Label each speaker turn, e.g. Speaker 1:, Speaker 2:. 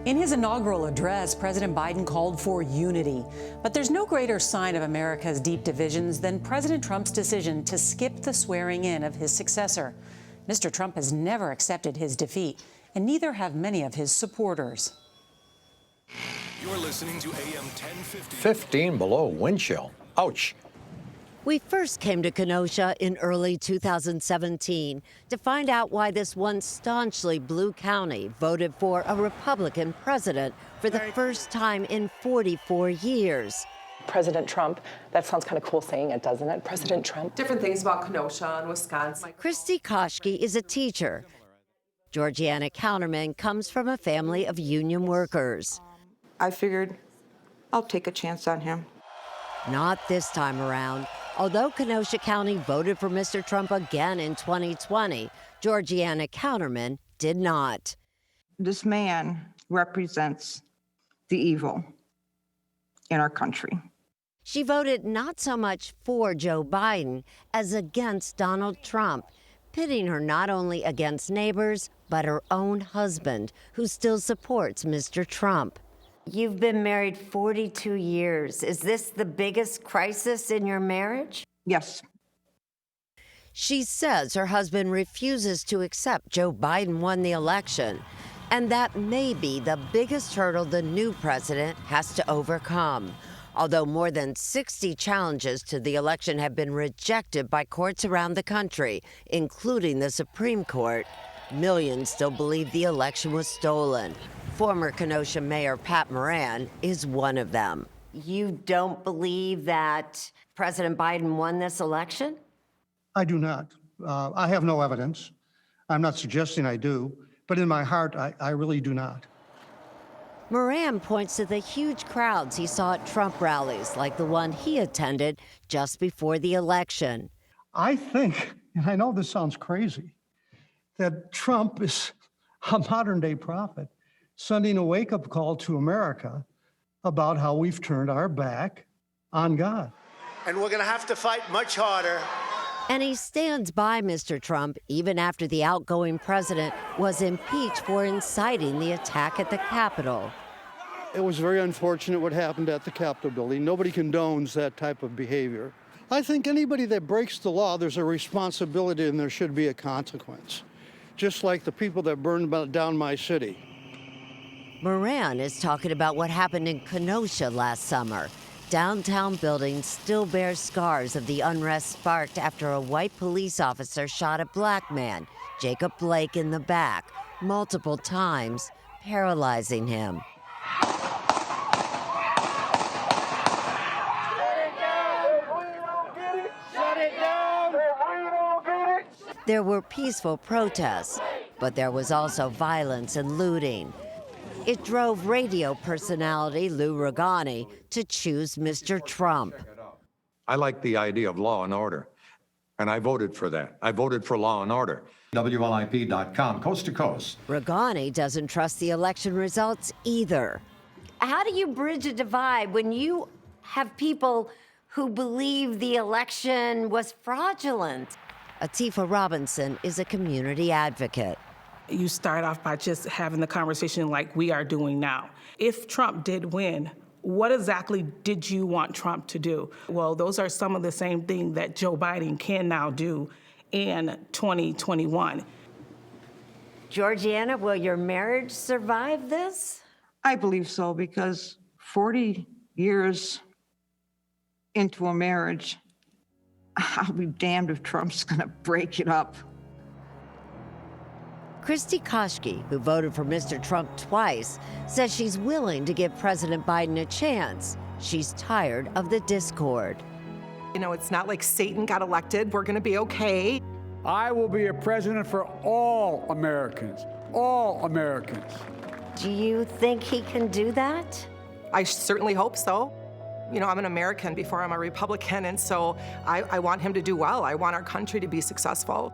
Speaker 1: In his inaugural address, President Biden called for unity. But there's no greater sign of America's deep divisions than President Trump's decision to skip the swearing in of his successor. Mr. Trump has never accepted his defeat, and neither have many of his supporters.
Speaker 2: You're listening to AM 1050.
Speaker 3: 15 below wind chill. Ouch.
Speaker 4: We first came to Kenosha in early 2017 to find out why this once staunchly blue county voted for a Republican president for the first time in 44 years.
Speaker 5: President Trump, that sounds kind of cool saying it, doesn't it? President Trump.
Speaker 6: Different things about Kenosha and Wisconsin.
Speaker 4: Christy Koschke is a teacher. Georgiana Counterman comes from a family of union workers.
Speaker 7: I figured I'll take a chance on him.
Speaker 4: Not this time around. Although Kenosha County voted for Mr. Trump again in 2020, Georgiana Counterman did not.
Speaker 7: This man represents the evil in our country.
Speaker 4: She voted not so much for Joe Biden as against Donald Trump, pitting her not only against neighbors, but her own husband, who still supports Mr. Trump. You've been married 42 years. Is this the biggest crisis in your marriage?
Speaker 7: Yes.
Speaker 4: She says her husband refuses to accept Joe Biden won the election, and that may be the biggest hurdle the new president has to overcome. Although more than 60 challenges to the election have been rejected by courts around the country, including the Supreme Court, millions still believe the election was stolen. Former Kenosha Mayor Pat Moran is one of them. You don't believe that President Biden won this election?
Speaker 8: I do not. I have no evidence. I'm not suggesting I do, but in my heart, I really do not.
Speaker 4: Moran points to the huge crowds he saw at Trump rallies, like the one he attended just before the election.
Speaker 8: I think, and I know this sounds crazy, that Trump is a modern-day prophet, sending a wake-up call to America about how we've turned our back on God.
Speaker 9: And we're going to have to fight much harder.
Speaker 4: And he stands by Mr. Trump even after the outgoing president was impeached for inciting the attack at the Capitol.
Speaker 10: It was very unfortunate what happened at the Capitol building. Nobody condones that type of behavior. I think anybody that breaks the law, there's a responsibility and there should be a consequence, just like the people that burned down my city.
Speaker 4: Moran is talking about what happened in Kenosha last summer. Downtown buildings still bear scars of the unrest sparked after a white police officer shot a black man, Jacob Blake, in the back multiple times, paralyzing him. There were peaceful protests, but there was also violence and looting. It drove radio personality Lou Ragani to choose Mr. Trump.
Speaker 3: I like the idea of law and order, and I voted for that. I voted for law and order. WLIP.com, coast to coast.
Speaker 4: Ragani doesn't trust the election results either. How do you bridge a divide when you have people who believe the election was fraudulent? Atifa Robinson is a community advocate.
Speaker 6: You start off by just having the conversation like we are doing now. If Trump did win, what exactly did you want Trump to do? Well, those are some of the same things that Joe Biden can now do in 2021.
Speaker 4: Georgiana, will your marriage survive this?
Speaker 7: I believe so, because 40 years into a marriage, I'll be damned if Trump's going to break it up.
Speaker 4: Christy Koschke, who voted for Mr. Trump twice, says she's willing to give President Biden a chance. She's tired of the discord.
Speaker 6: You know, it's not like Satan got elected. We're going to be okay.
Speaker 11: I will be a president for all Americans. All Americans.
Speaker 4: Do you think he can do that?
Speaker 6: I certainly hope so. You know, I'm an American before I'm a Republican, and so I want him to do well. I want our country to be successful.